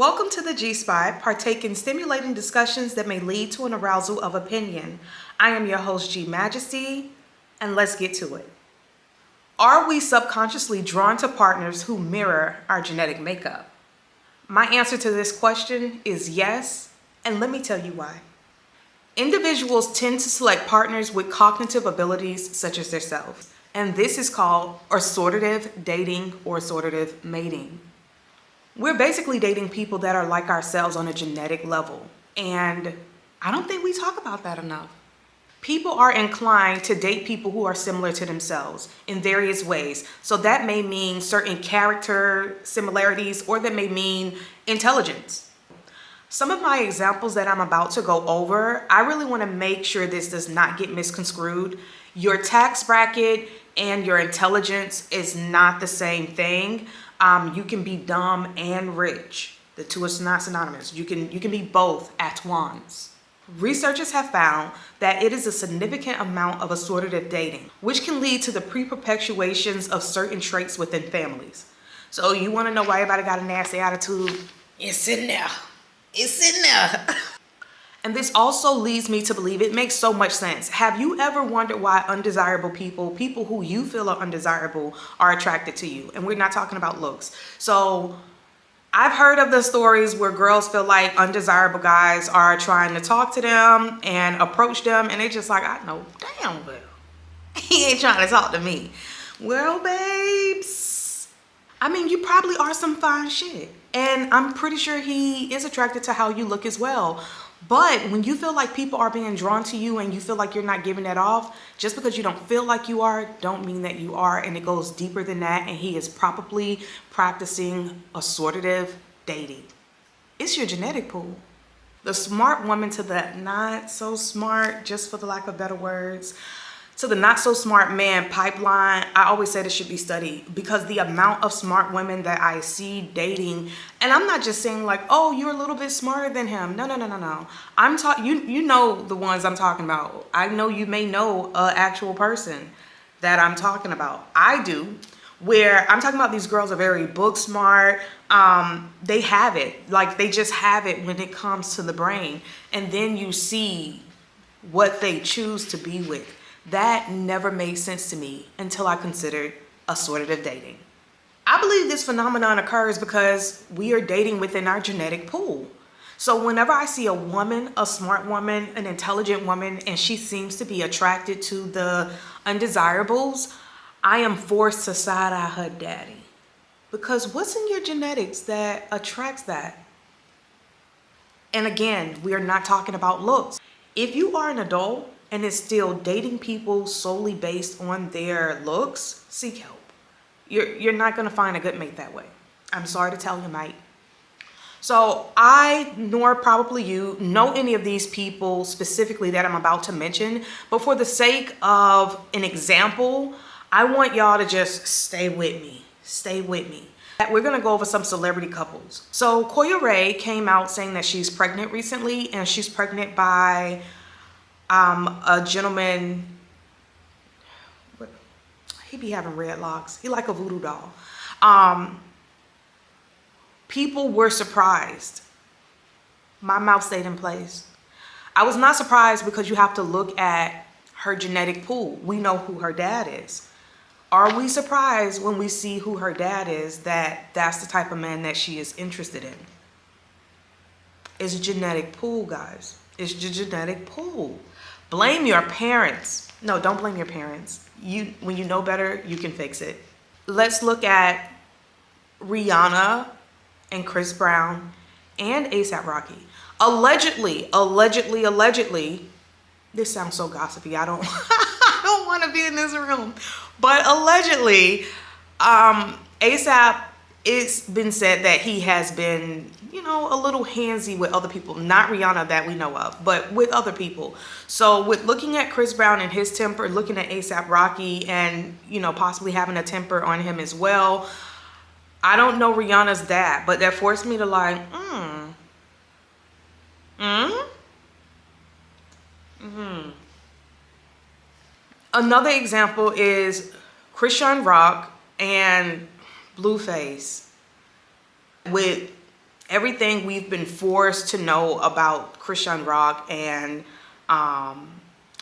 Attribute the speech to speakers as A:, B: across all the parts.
A: Welcome to the G-Spot. Partake in stimulating discussions that may lead to an arousal of opinion. I am your host, G Majesty, and let's get to it. Are we subconsciously drawn to partners who mirror our genetic makeup? My answer to this question is yes, and let me tell you why. Individuals tend to select partners with cognitive abilities such as themselves, and this is called assortative dating or assortative mating. We're basically dating people that are like ourselves on a genetic level, and I don't think we talk about that enough. People are inclined to date people who are similar to themselves in various ways. So that may mean certain character similarities, or that may mean intelligence. Some of my examples that I'm about to go over, I really want to make sure this does not get misconstrued. Your tax bracket and your intelligence is not the same thing. You can be dumb and rich. The two are not synonymous. You can be both at once. Researchers have found that it is a significant amount of assortative dating, which can lead to the pre-perpetuations of certain traits within families. So you want to know why everybody got a nasty attitude? It's in there. It's in there. And this also leads me to believe it makes so much sense. Have you ever wondered why undesirable people who you feel are undesirable, are attracted to you? And we're not talking about looks. So I've heard of the stories where girls feel like undesirable guys are trying to talk to them and approach them, and they're just like, I know damn well he ain't trying to talk to me. Well, babes, I mean, you probably are some fine shit. And I'm pretty sure he is attracted to how you look as well. But when you feel like people are being drawn to you and you feel like you're not giving that off, just because you don't feel like you are, don't mean that you are. And it goes deeper than that. And he is probably practicing assortative dating. It's your genetic pool. The smart woman to the not so smart, just for the lack of better words, to the not so smart man pipeline, I always said it should be studied, because the amount of smart women that I see dating, and I'm not just saying like, oh, you're a little bit smarter than him. No. I'm talking, you know the ones I'm talking about. I know you may know an actual person that I'm talking about. I do, where I'm talking about these girls are very book smart. They have it, like they just have it when it comes to the brain. And then you see what they choose to be with. That never made sense to me until I considered assortative dating. I believe this phenomenon occurs because we are dating within our genetic pool. So whenever I see a woman, a smart woman, an intelligent woman, and she seems to be attracted to the undesirables, I am forced to side eye her daddy. Because what's in your genetics that attracts that? And again, we are not talking about looks. If you are an adult and is still dating people solely based on their looks, seek help. You're not gonna find a good mate that way. I'm sorry to tell you, mate. So I, nor probably you, know any of these people specifically that I'm about to mention, but for the sake of an example, I want y'all to just stay with me. Stay with me. We're gonna go over some celebrity couples. So Koya Ray came out saying that she's pregnant recently, and she's pregnant by a gentleman. He be having red locks. He like a voodoo doll. People were surprised. My mouth stayed in place. I was not surprised because you have to look at her genetic pool. We know who her dad is. Are we surprised when we see who her dad is, that that's the type of man that she is interested in? It's genetic pool, guys. It's the genetic pool. Blame your parents. No, don't blame your parents. When you know better, you can fix it. Let's look at Rihanna and Chris Brown and A$AP Rocky. Allegedly, this sounds so gossipy. I don't I don't want to be in this room. But allegedly, A$AP, it's been said that he has been, a little handsy with other people. Not Rihanna that we know of, but with other people. So with looking at Chris Brown and his temper, looking at A$AP Rocky and, possibly having a temper on him as well, I don't know Rihanna's dad, but that forced me to like, Another example is Christian Rock and Blueface with everything we've been forced to know about Christian Rock and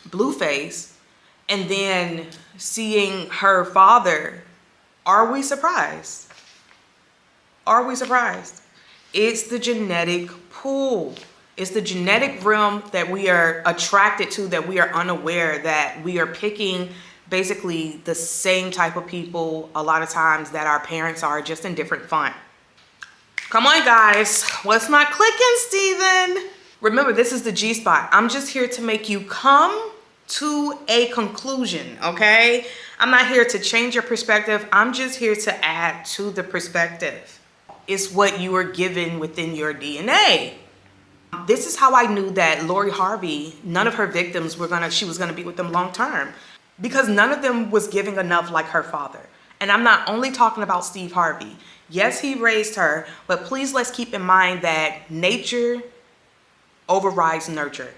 A: Blueface, and then seeing her father, are we surprised? Are we surprised? It's the genetic pool. It's the genetic realm that we are attracted to, that we are unaware that we are picking basically the same type of people a lot of times that our parents are, just in different font. Come on, guys. What's not clicking, Steven? Remember, this is the G spot. I'm just here to make you come to a conclusion, okay? I'm not here to change your perspective. I'm just here to add to the perspective. It's what you were given within your DNA. This is how I knew that Lori Harvey, none of her victims she was gonna be with them long term, because none of them was giving enough like her father. And I'm not only talking about Steve Harvey. Yes, he raised her, but please let's keep in mind that nature overrides nurture.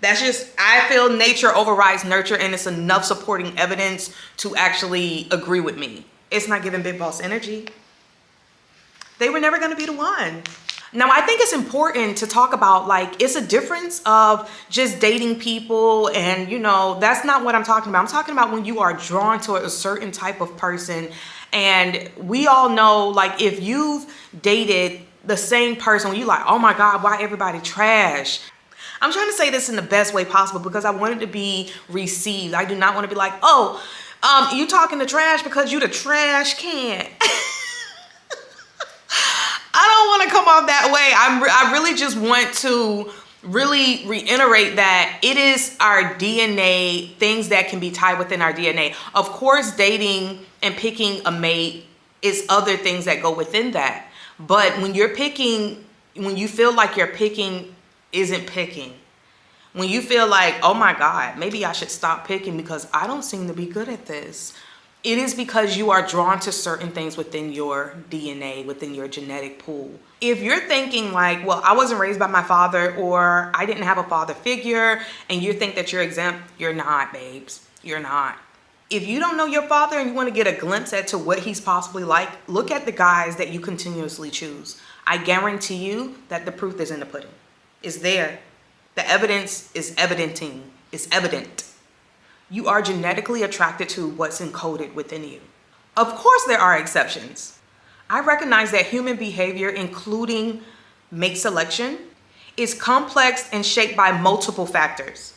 A: I feel nature overrides nurture, and it's enough supporting evidence to actually agree with me. It's not giving big boss energy. They were never gonna be the one. Now, I think it's important to talk about, like, it's a difference of just dating people, and, you know, that's not what I'm talking about. I'm talking about when you are drawn to a certain type of person, and we all know, like, if you've dated the same person, when you're like, oh my God, why everybody trash? I'm trying to say this in the best way possible because I want it to be received. I do not want to be like, oh, you talking to trash because you the trash can. I don't want to come off that way. I really just want to really reiterate that it is our DNA, things that can be tied within our DNA. Of course, dating and picking a mate is other things that go within that. But when you're picking, when you feel like you're picking isn't picking, when you feel like, oh my God, maybe I should stop picking because I don't seem to be good at this, it is because you are drawn to certain things within your DNA, within your genetic pool. If you're thinking like, well, I wasn't raised by my father, or I didn't have a father figure, and you think that you're exempt, you're not, babes. You're not. If you don't know your father and you want to get a glimpse as to what he's possibly like, look at the guys that you continuously choose. I guarantee you that the proof is in the pudding. It's there. The evidence is evidenting. It's evident. You are genetically attracted to what's encoded within you. Of course, there are exceptions. I recognize that human behavior, including mate selection, is complex and shaped by multiple factors,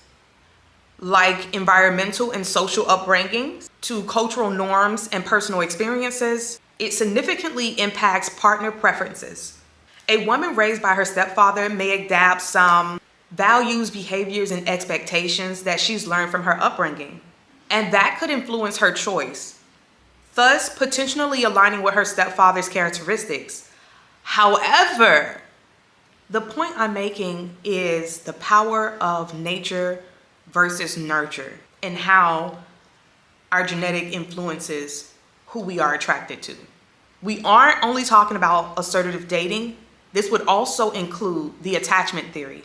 A: like environmental and social upbringing, to cultural norms and personal experiences. It significantly impacts partner preferences. A woman raised by her stepfather may adapt some values, behaviors, and expectations that she's learned from her upbringing, and that could influence her choice, thus potentially aligning with her stepfather's characteristics. However, the point I'm making is the power of nature versus nurture, and how our genetic influences who we are attracted to. We aren't only talking about assortative dating. This would also include the attachment theory.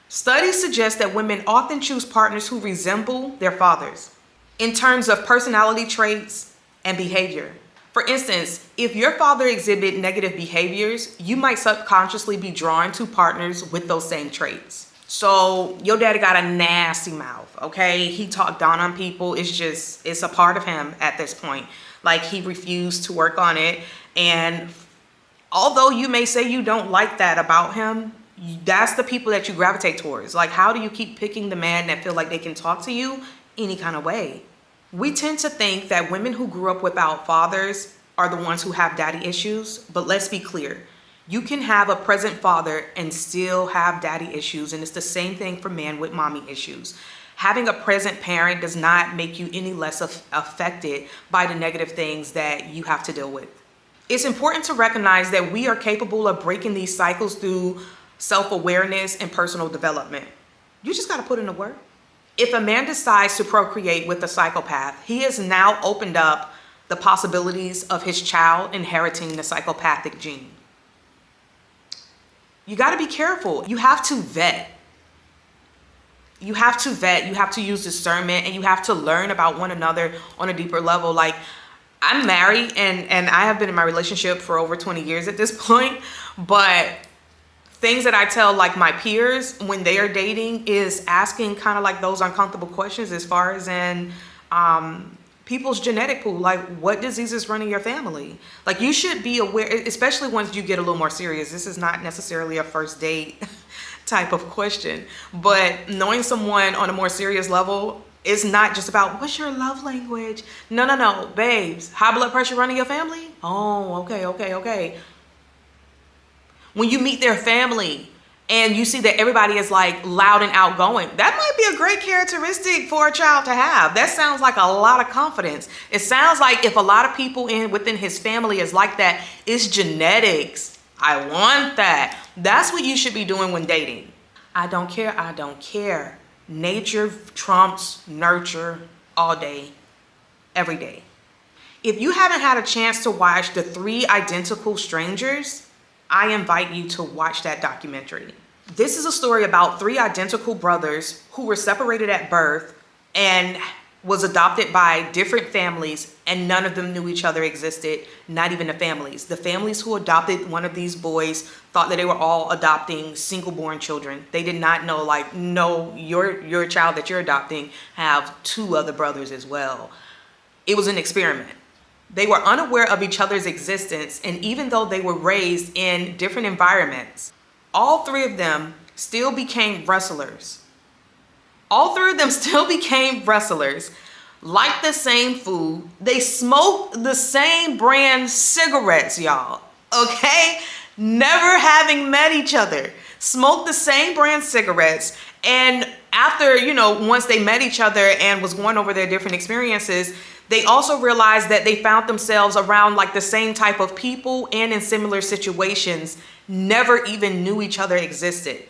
A: Studies suggest that women often choose partners who resemble their fathers in terms of personality traits and behavior. For instance, if your father exhibits negative behaviors, you might subconsciously be drawn to partners with those same traits. So your daddy got a nasty mouth, okay? He talked down on people. It's a part of him at this point. Like, he refused to work on it. And although you may say you don't like that about him, that's the people that you gravitate towards. Like, how do you keep picking the man that feel like they can talk to you any kind of way? We tend to think that women who grew up without fathers are the ones who have daddy issues, but let's be clear. You can have a present father and still have daddy issues, and it's the same thing for men with mommy issues. Having a present parent does not make you any less affected by the negative things that you have to deal with. It's important to recognize that we are capable of breaking these cycles through self-awareness and personal development. You just got to put in the work. If a man decides to procreate with a psychopath, he has now opened up the possibilities of his child inheriting the psychopathic gene. You got to be careful. You have to vet. You have to vet. You have to use discernment, and you have to learn about one another on a deeper level. Like, I'm married and I have been in my relationship for over 20 years at this point, but things that I tell like my peers when they are dating is asking kind of like those uncomfortable questions as far as in people's genetic pool, like what diseases run in your family. Like you should be aware, especially once you get a little more serious. This is not necessarily a first date type of question, but knowing someone on a more serious level, it's not just about what's your love language. No, babes. High blood pressure running your family? Oh, okay. When you meet their family and you see that everybody is like loud and outgoing, that might be a great characteristic for a child to have. That sounds like a lot of confidence. It sounds like if a lot of people within his family is like that, it's genetics. I want that. That's what you should be doing when dating. I don't care. Nature trumps nurture all day, every day. If you haven't had a chance to watch The Three Identical Strangers, I invite you to watch that documentary. This is a story about three identical brothers who were separated at birth and was adopted by different families, and none of them knew each other existed, not even the families. The families who adopted one of these boys thought that they were all adopting single-born children. They did not know, like, no, your child that you're adopting have two other brothers as well. It was an experiment. They were unaware of each other's existence, and even though they were raised in different environments, all three of them still became wrestlers. Liked the same food. They smoked the same brand cigarettes, y'all. Okay? Never having met each other. Smoked the same brand cigarettes. And after, once they met each other and was going over their different experiences, they also realized that they found themselves around like the same type of people and in similar situations, never even knew each other existed.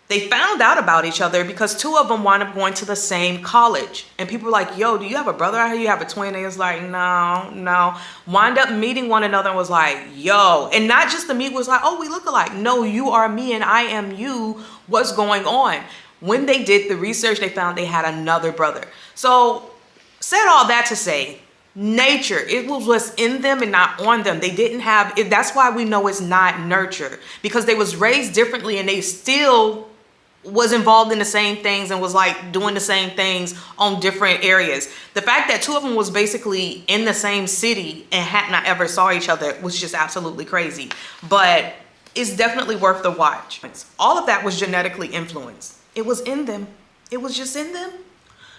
A: They found out about each other because two of them wound up going to the same college. And people were like, yo, do you have a brother? I hear you have a twin. They was like, no. Wind up meeting one another and was like, yo. And not just the meet was like, oh, we look alike. No, you are me and I am you. What's going on? When they did the research, they found they had another brother. So said all that to say, nature, it was what's in them and not on them. They didn't have it. That's why we know it's not nurture, because they was raised differently and they still was involved in the same things and was like doing the same things on different areas. The fact that two of them was basically in the same city and had not ever saw each other was just absolutely crazy. But it's definitely worth the watch. All of that was genetically influenced. It was in them. It was just in them.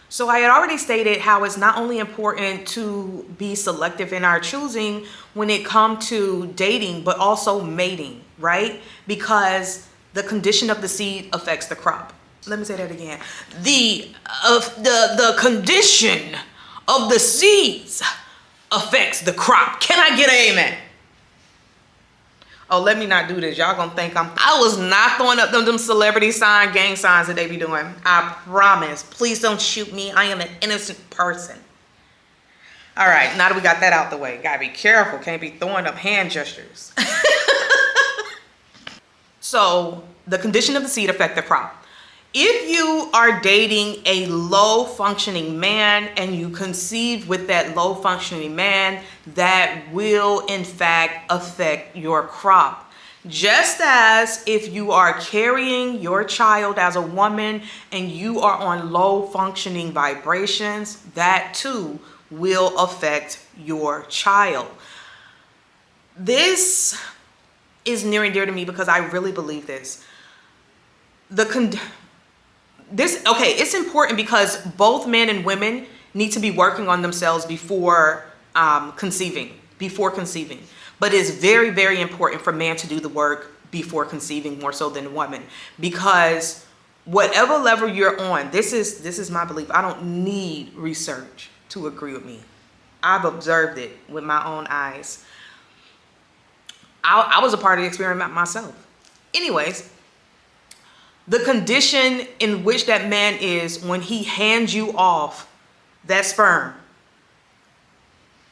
A: So I had already stated how it's not only important to be selective in our choosing when it comes to dating, but also mating, right? Because the condition of the seed affects the crop. Let me say that again. The condition of the seeds affects the crop. Can I get an amen? Oh, let me not do this. Y'all gonna think I was not throwing up them celebrity sign, gang signs that they be doing. I promise. Please don't shoot me. I am an innocent person. All right, now that we got that out the way, gotta be careful. Can't be throwing up hand gestures. So the condition of the seed affects the crop. If you are dating a low functioning man and you conceive with that low functioning man, that will in fact affect your crop. Just as if you are carrying your child as a woman and you are on low functioning vibrations, that too will affect your child. This is near and dear to me because I really believe this. It's important because both men and women need to be working on themselves before conceiving. But it's very, very important for man to do the work before conceiving, more so than a woman, because whatever level you're on, this is my belief. I don't need research to agree with me. I've observed it with my own eyes. I was a part of the experiment myself. Anyways, the condition in which that man is when he hands you off that sperm,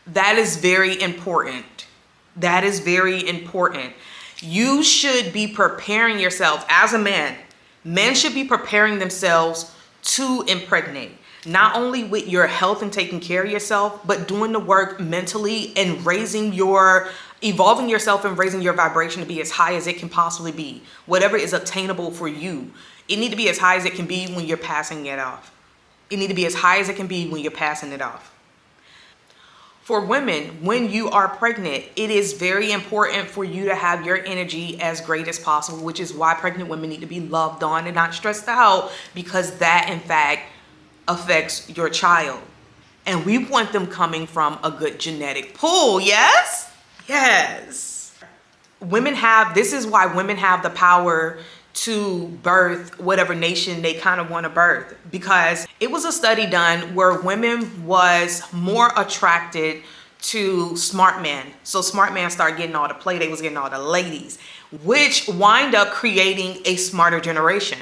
A: that is very important. That is very important. You should be preparing yourself as a man. Men should be preparing themselves to impregnate. not only with your health and taking care of yourself, but doing the work mentally and evolving yourself and raising your vibration to be as high as it can possibly be. Whatever is obtainable for you, it need to be as high as it can be when you're passing it off. It need to be as high as it can be when you're passing it off. For women, when you are pregnant, it is very important for you to have your energy as great as possible, which is why pregnant women need to be loved on and not stressed out, because that, in fact, affects your child. And we want them coming from a good genetic pool, yes? Yes. This is why women have the power to birth whatever nation they kind of want to birth, because it was a study done where women was more attracted to smart men. So smart men started getting all the play, they was getting all the ladies, which wind up creating a smarter generation.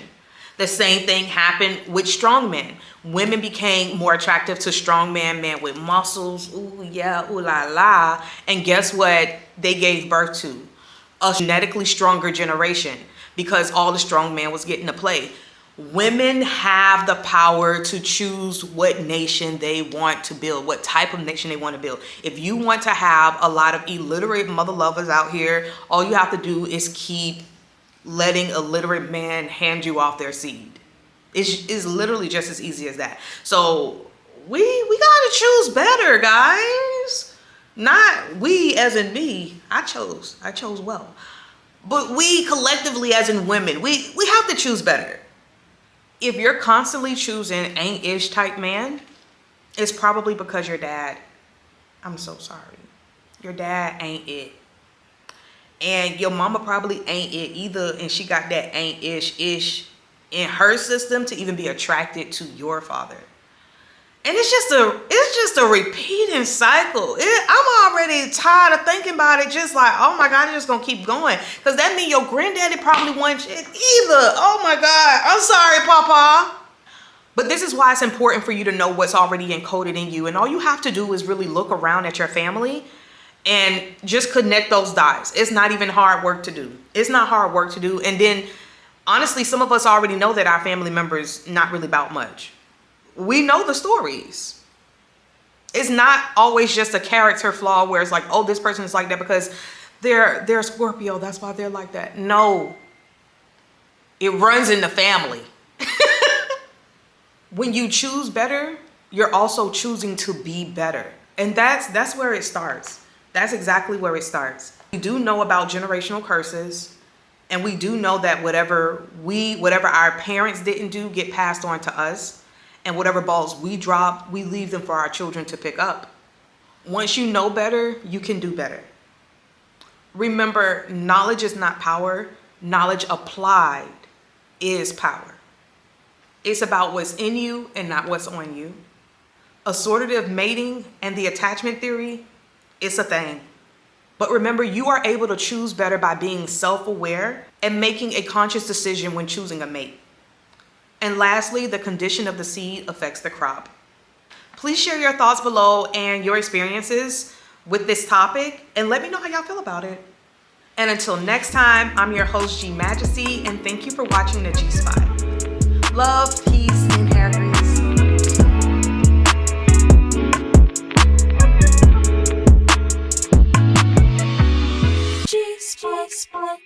A: The same thing happened with strong men. Women became more attractive to strong men with muscles, ooh yeah, ooh la la, and guess what they gave birth to? A genetically stronger generation, because all the strong men was getting to play. Women have the power to choose what nation they want to build, what type of nation they want to build. If you want to have a lot of illiterate mother lovers out here, all you have to do is keep letting a literate man hand you off their seed. It's literally just as easy as that. So we gotta choose better, guys. Not we as in me. I chose well. But we collectively as in women, we have to choose better. If you're constantly choosing ain't-ish type man, it's probably because your dad, I'm so sorry, your dad ain't it. And your mama probably ain't it either, and she got that ain't-ish in her system to even be attracted to your father. And it's just a repeating cycle. I'm already tired of thinking about it, just like, oh my God, it's just gonna keep going. Because that means your granddaddy probably wasn't it either. Oh my God, I'm sorry, Papa. But this is why it's important for you to know what's already encoded in you. And all you have to do is really look around at your family and just connect those dots. It's not even hard work to do. It's not hard work to do. And then, honestly, some of us already know that our family members not really about much. We know the stories. It's not always just a character flaw where it's like, oh, this person is like that because they're Scorpio, that's why they're like that. No, it runs in the family. When you choose better, you're also choosing to be better. And that's where it starts. That's exactly where it starts. We do know about generational curses, and we do know that whatever our parents didn't do get passed on to us. And whatever balls we drop, we leave them for our children to pick up. Once you know better, you can do better. Remember, knowledge is not power. Knowledge applied is power. It's about what's in you and not what's on you. Assortative mating and the attachment theory, it's a thing. But remember, you are able to choose better by being self-aware and making a conscious decision when choosing a mate. And lastly, the condition of the seed affects the crop. Please share your thoughts below and your experiences with this topic, and let me know how y'all feel about it. And until next time, I'm your host, G Majesty, and thank you for watching the G Spot. Love, peace, and hair grease. G Spot.